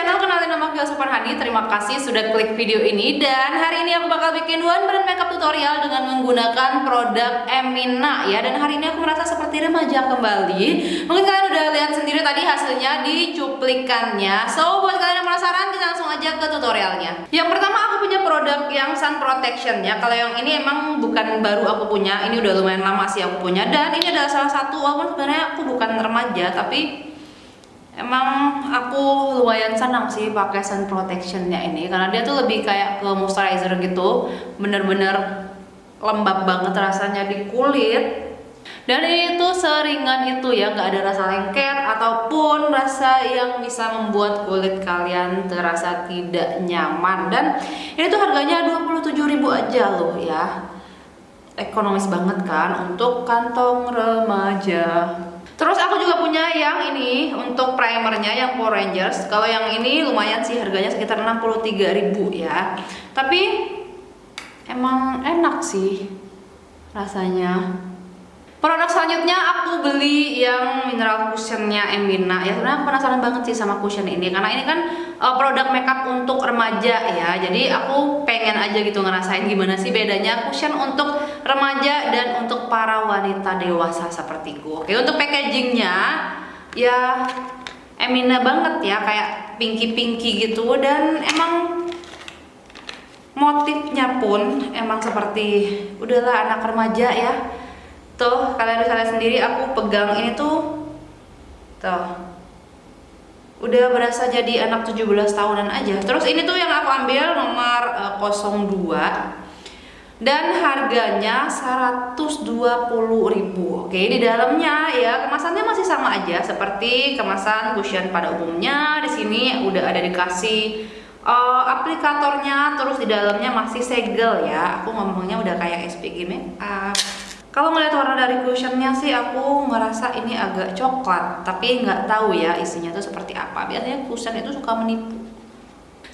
channel, kenalin nama gue Superhani. Terima kasih sudah klik video ini. Dan hari ini aku bakal bikin one brand makeup tutorial dengan menggunakan produk Emina ya. Dan hari ini aku merasa seperti remaja kembali. Mungkin kalian udah lihat sendiri tadi hasilnya di cuplikannya. So buat kalian yang penasaran, kita langsung aja ke tutorialnya. Yang pertama aku punya produk yang sun protection ya. Kalau yang ini emang bukan baru aku punya, ini udah lumayan lama sih aku punya. Dan ini adalah salah satu, walaupun sebenarnya aku bukan remaja, tapi emang aku lumayan senang sih pakai sun protectionnya ini karena dia tuh lebih kayak ke moisturizer gitu, bener-bener lembab banget rasanya di kulit. Dan ini tuh seringan itu ya, nggak ada rasa lengket ataupun rasa yang bisa membuat kulit kalian terasa tidak nyaman. Dan ini tuh harganya 27.000 aja loh ya, ekonomis banget kan untuk kantong remaja. Terus aku juga punya yang ini untuk primernya yang Power Rangers. Kalau yang ini lumayan sih, harganya sekitar 63.000 ya. Tapi emang enak sih rasanya. Produk selanjutnya aku beli yang mineral cushionnya Emina ya. Sebenarnya aku penasaran banget sih sama cushion ini karena ini kan produk makeup untuk remaja ya. Jadi aku pengen aja gitu ngerasain gimana sih bedanya cushion untuk remaja dan untuk para wanita dewasa sepertiku. Oke, untuk packagingnya ya Emina banget ya, kayak pinky gitu. Dan emang motifnya pun emang seperti udahlah anak remaja ya. Tuh kalian bisa lihat sendiri, aku pegang ini tuh udah berasa jadi anak 17 tahunan aja. Terus ini tuh yang aku ambil nomor 02 dan harganya 120.000. Oke, di dalamnya ya kemasannya masih sama aja seperti kemasan cushion pada umumnya. Di sini udah ada dikasih aplikatornya, terus di dalamnya masih segel ya. Aku ngomongnya udah kayak SPG makeup. Kalau ngeliat warna dari cushionnya sih aku ngerasa ini agak coklat, tapi nggak tahu ya isinya tuh seperti apa. Biasanya cushion itu suka menipu.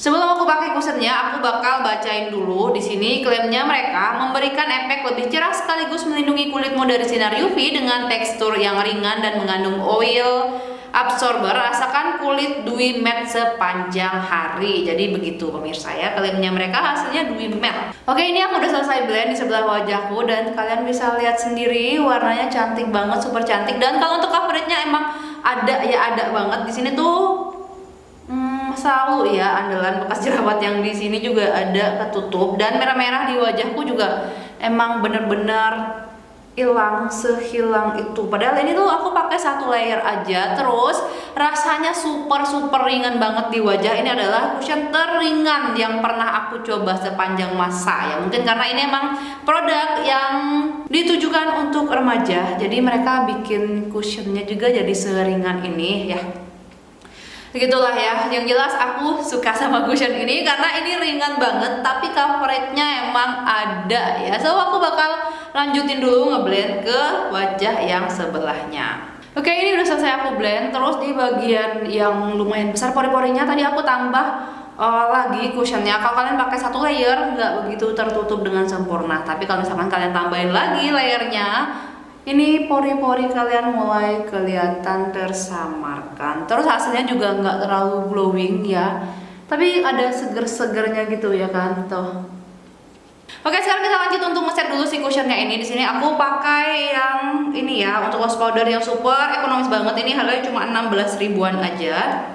Sebelum aku pakai cushionnya, aku bakal bacain dulu. Di sini klaimnya mereka memberikan efek lebih cerah sekaligus melindungi kulitmu dari sinar UV dengan tekstur yang ringan dan mengandung oil absorber. Rasakan kulit dewy matte sepanjang hari. Jadi begitu pemirsa ya, klaimnya mereka hasilnya dewy matte. Oke, ini aku udah selesai blend di sebelah wajahku dan kalian bisa lihat sendiri warnanya cantik banget, super cantik. Dan kalau untuk coveragenya emang ada banget di sini tuh. Selalu ya andalan bekas jerawat yang di sini juga ada ketutup, dan merah-merah di wajahku juga emang bener-bener hilang sehilang itu. Padahal ini tuh aku pakai satu layer aja, terus rasanya super ringan banget di wajah. Ini adalah cushion teringan yang pernah aku coba sepanjang masa ya. Mungkin karena ini emang produk yang ditujukan untuk remaja, jadi mereka bikin cushionnya juga jadi seringan ini ya. Begitulah ya, yang jelas aku suka sama cushion ini karena ini ringan banget tapi coveragenya emang ada ya. So aku bakal lanjutin dulu ngeblend ke wajah yang sebelahnya. Oke, ini udah selesai aku blend. Terus di bagian yang lumayan besar pori-porinya tadi aku tambah lagi cushionnya. Kalau kalian pakai satu layer nggak begitu tertutup dengan sempurna, tapi kalau misalkan kalian tambahin lagi layernya, ini pori-pori kalian mulai kelihatan tersamarkan. Terus hasilnya juga nggak terlalu glowing ya, tapi ada seger-segernya gitu ya kan tuh. Oke, sekarang kita lanjut untuk ngeset dulu si cushionnya ini. Di sini aku pakai yang ini ya, untuk wash powder yang super ekonomis banget. Ini harganya cuma 16 ribuan aja.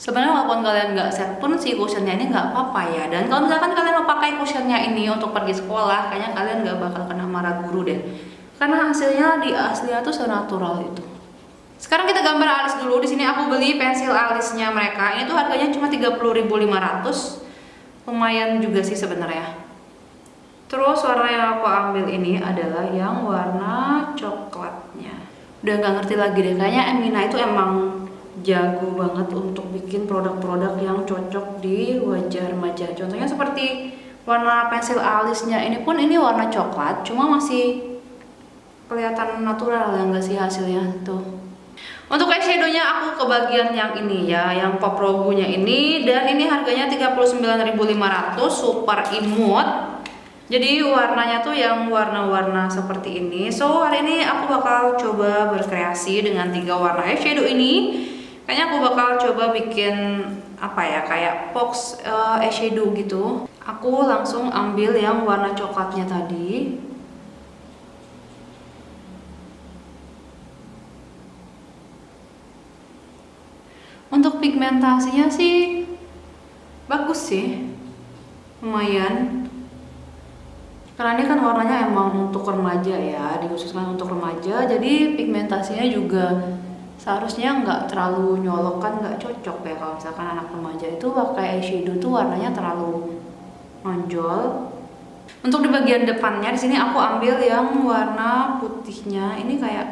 Sebenarnya walaupun kalian nggak set pun si cushionnya ini nggak apa-apa ya. Dan kalau misalkan kalian mau pakai cushionnya ini untuk pergi sekolah, kayaknya kalian nggak bakal kena marah guru deh. Karena hasilnya di aslinya tuh senatural itu. Sekarang kita gambar alis dulu. Di sini aku beli pensil alisnya mereka. Ini tuh harganya cuma 30.500. Lumayan juga sih sebenarnya. Terus warna yang aku ambil ini adalah yang warna coklatnya. Udah nggak ngerti lagi deh. Kayaknya Emina itu emang jago banget untuk bikin produk-produk yang cocok di wajah remaja. Contohnya seperti warna pensil alisnya ini pun ini warna coklat, cuma masih kelihatan natural ya nggak sih hasilnya tuh. Untuk eyeshadownya aku ke bagian yang ini ya, yang pop rogunya ini, dan ini harganya 39.500, super imut. Jadi warnanya tuh yang warna-warna seperti ini. So hari ini aku bakal coba berkreasi dengan 3 warna eyeshadow ini. Kayaknya aku bakal coba bikin apa ya, kayak box eyeshadow gitu. Aku langsung ambil yang warna coklatnya tadi. Untuk pigmentasinya sih bagus sih, lumayan. Karena ini kan warnanya emang untuk remaja ya, dikhususkan untuk remaja, jadi pigmentasinya juga seharusnya nggak terlalu nyolok, kan nggak cocok ya kalau misalkan anak remaja itu pakai eyeshadow tuh warnanya terlalu nonjol. Untuk di bagian depannya di sini aku ambil yang warna putihnya. Ini kayak,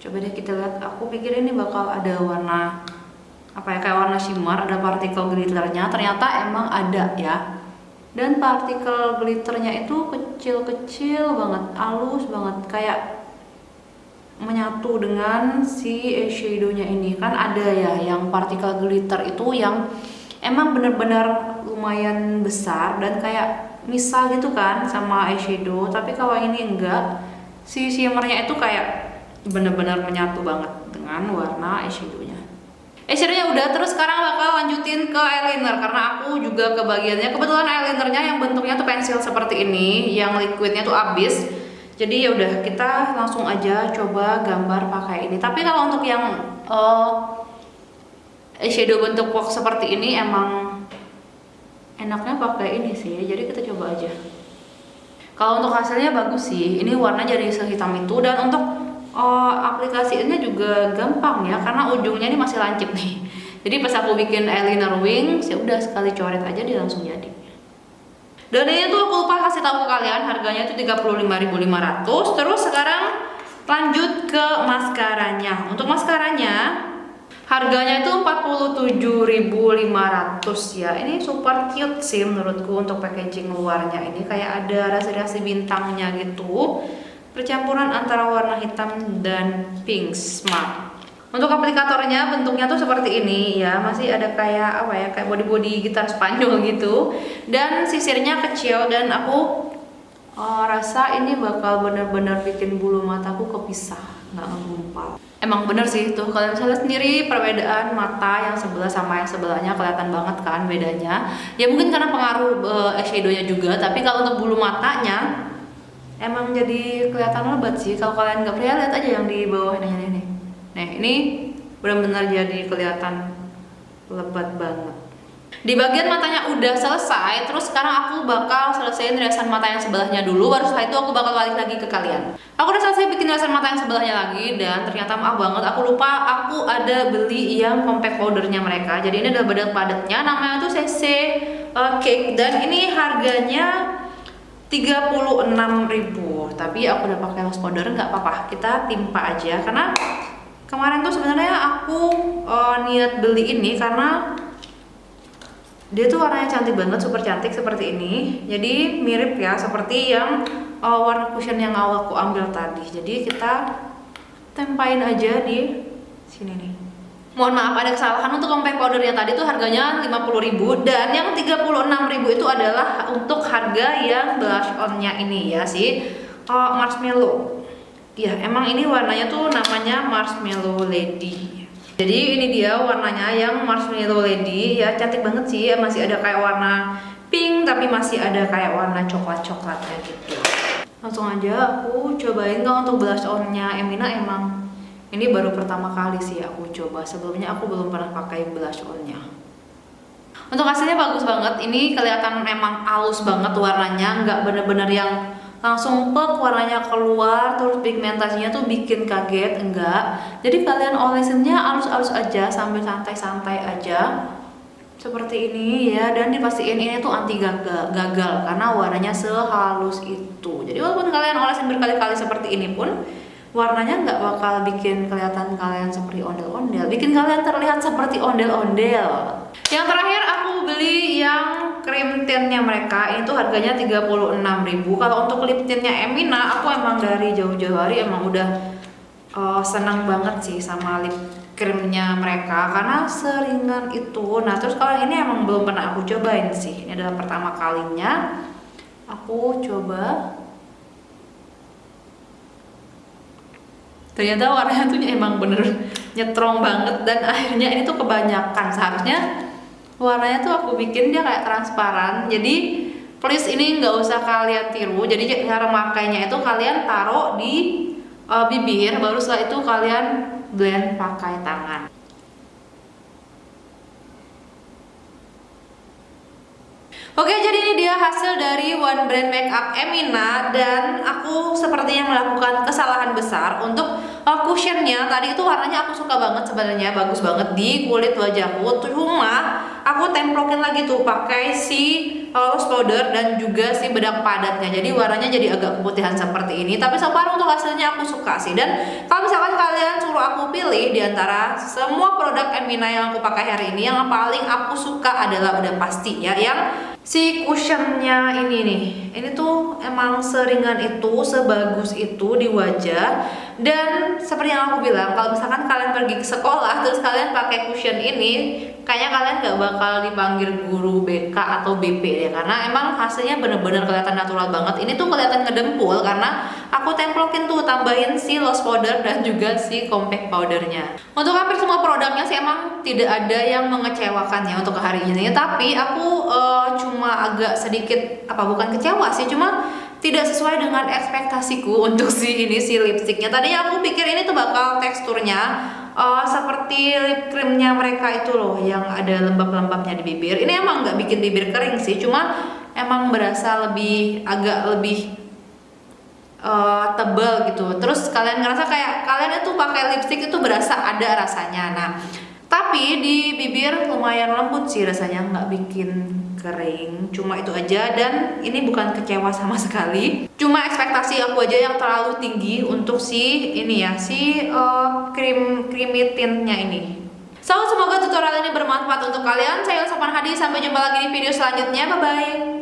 coba deh kita lihat. Aku pikir ini bakal ada warna apa ya, kayak warna shimmer, ada partikel glitternya. Ternyata emang ada ya. Dan partikel glitternya itu kecil-kecil banget, halus banget, kayak menyatu dengan si eyeshadownya ini. Kan ada ya yang partikel glitter itu yang emang bener-bener lumayan besar dan kayak misal gitu kan sama eyeshadow. Tapi kalau ini enggak, si shimmernya itu kayak bener-bener menyatu banget dengan warna eyeshadownya. Eyeshadow-nya udah, terus sekarang bakal lanjutin ke eyeliner karena aku juga kebagiannya kebetulan eyelinernya yang bentuknya tuh pensil seperti ini, yang liquidnya tuh abis. Jadi ya udah, kita langsung aja coba gambar pakai ini. Tapi kalau untuk yang eyeshadow bentuk box seperti ini emang enaknya pakai ini sih. Jadi kita coba aja. Kalau untuk hasilnya bagus sih. Ini warnanya jadi sehitam itu, dan untuk aplikasinya juga gampang ya, karena ujungnya ini masih lancip nih. Jadi pas aku bikin eyeliner wings, ya udah sekali coret aja dia langsung jadi. Dan ini tuh aku lupa kasih tahu ke kalian, harganya itu 35.500. Terus sekarang lanjut ke maskaranya. Untuk maskaranya harganya itu 47.500 ya. Ini super cute sih menurutku untuk packaging luarnya. Ini kayak ada rasi-rasi bintangnya gitu, percampuran antara warna hitam dan pink smart. Untuk aplikatornya bentuknya tuh seperti ini ya, masih ada kayak apa ya, kayak body gitar Spanyol gitu, dan sisirnya kecil. Dan aku rasa ini bakal bener-bener bikin bulu mataku kepisah, nggak ngegumpal. Emang bener sih tuh, kalian bisa lihat sendiri perbedaan mata yang sebelah sama yang sebelahnya, kelihatan banget kan bedanya. Ya mungkin karena pengaruh eyeshadownya juga, tapi kalau untuk bulu matanya emang jadi kelihatan lebat sih. Kalau kalian nggak percaya, lihat aja yang di bawah ini. Nah ini benar-benar jadi kelihatan lebat banget. Di bagian matanya udah selesai, terus sekarang aku bakal selesaiin riasan mata yang sebelahnya dulu, baru setelah itu aku bakal balik lagi ke kalian. Aku udah selesai bikin riasan mata yang sebelahnya lagi, dan ternyata maaf banget aku lupa, aku ada beli yang compact powdernya mereka. Jadi ini adalah bedak padatnya, namanya tuh CC Cake, dan ini harganya 36.000. Tapi aku udah pakai loose powder, nggak apa-apa, kita timpa aja. Karena kemarin tuh sebenarnya aku niat beli ini karena dia tuh warnanya cantik banget, super cantik seperti ini. Jadi mirip ya seperti yang warna cushion yang awal aku ambil tadi. Jadi kita tempain aja di sini nih. Mohon maaf ada kesalahan, untuk compact powder yang tadi tuh harganya 50.000, dan yang 36.000 itu adalah untuk harga yang blush on-nya ini ya, si marshmallow. Ya emang ini warnanya tuh namanya marshmallow lady. Jadi ini dia warnanya yang marshmallow lady ya, cantik banget sih ya. Masih ada kayak warna pink, tapi masih ada kayak warna coklat-coklatnya gitu. Langsung aja aku cobain. Kalau untuk blush on-nya Emina emang ini baru pertama kali sih aku coba. Sebelumnya aku belum pernah pakai blush on-nya. Untuk hasilnya bagus banget. Ini kelihatan memang halus banget warnanya, nggak bener-bener yang langsung pek warnanya keluar terus pigmentasinya tuh bikin kaget, enggak. Jadi kalian olesinnya halus-halus aja sambil santai-santai aja seperti ini ya, dan dipastiin ini tuh anti gagal karena warnanya sehalus itu. Jadi walaupun kalian olesin berkali-kali seperti ini pun warnanya nggak bakal bikin kelihatan kalian seperti ondel-ondel, bikin kalian terlihat seperti ondel-ondel. Yang terakhir aku beli yang cream tintnya mereka, itu harganya 36.000. Kalau untuk lip tintnya Emina, aku emang dari jauh-jauh hari emang udah senang banget sih sama lip creamnya mereka karena seringan itu. Nah terus kalau ini emang belum pernah aku cobain sih, ini adalah pertama kalinya aku coba. Ternyata warnanya tuh emang bener nyetrong banget, dan akhirnya ini tuh kebanyakan. Seharusnya warnanya tuh aku bikin dia kayak transparan. Jadi please ini nggak usah kalian tiru. Jadi cara makainya itu kalian taruh di bibir, baru setelah itu kalian blend pakai tangan. Oke, jadi ini dia hasil dari One Brand Makeup Emina, dan aku sepertinya melakukan kesalahan besar untuk cushionnya. Tadi itu warnanya aku suka banget sebenarnya, bagus banget di kulit wajahku. Cuma aku templokin lagi tuh pakai si rose powder dan juga si bedak padatnya. Jadi warnanya jadi agak keputihan seperti ini. Tapi so far untuk hasilnya aku suka sih. Dan kalau misalkan kalian suruh aku pilih di antara semua produk Emina yang aku pakai hari ini, yang paling aku suka adalah udah pasti ya yang si cushionnya ini nih. Ini tuh emang seringan itu, sebagus itu di wajah. Dan seperti yang aku bilang, kalau misalkan kalian pergi ke sekolah terus kalian pakai cushion ini, kayaknya kalian gak bakal dipanggil guru BK atau BP deh, karena emang hasilnya bener-bener kelihatan natural banget. Ini tuh kelihatan ngedempul karena aku templokin tuh, tambahin si loose powder dan juga si compact powdernya. Untuk hampir semua produknya sih emang tidak ada yang mengecewakan ya untuk hari ini, tapi aku cuma agak sedikit bukan kecewa sih, cuma tidak sesuai dengan ekspektasiku untuk si lipstiknya. Tadinya aku pikir ini tuh bakal teksturnya seperti lip creamnya mereka itu loh, yang ada lembab-lembabnya di bibir. Ini emang nggak bikin bibir kering sih, cuma emang berasa agak lebih tebal gitu. Terus kalian ngerasa kayak kalian itu pakai lipstick itu berasa ada rasanya. Nah, tapi di bibir lumayan lembut sih rasanya, nggak bikin kering. Cuma itu aja, dan ini bukan kecewa sama sekali. Cuma ekspektasi aku aja yang terlalu tinggi untuk si ini ya, si creamy tintnya ini. So, semoga tutorial ini bermanfaat untuk kalian. Saya Ulsa Farhadi, sampai jumpa lagi di video selanjutnya. Bye bye.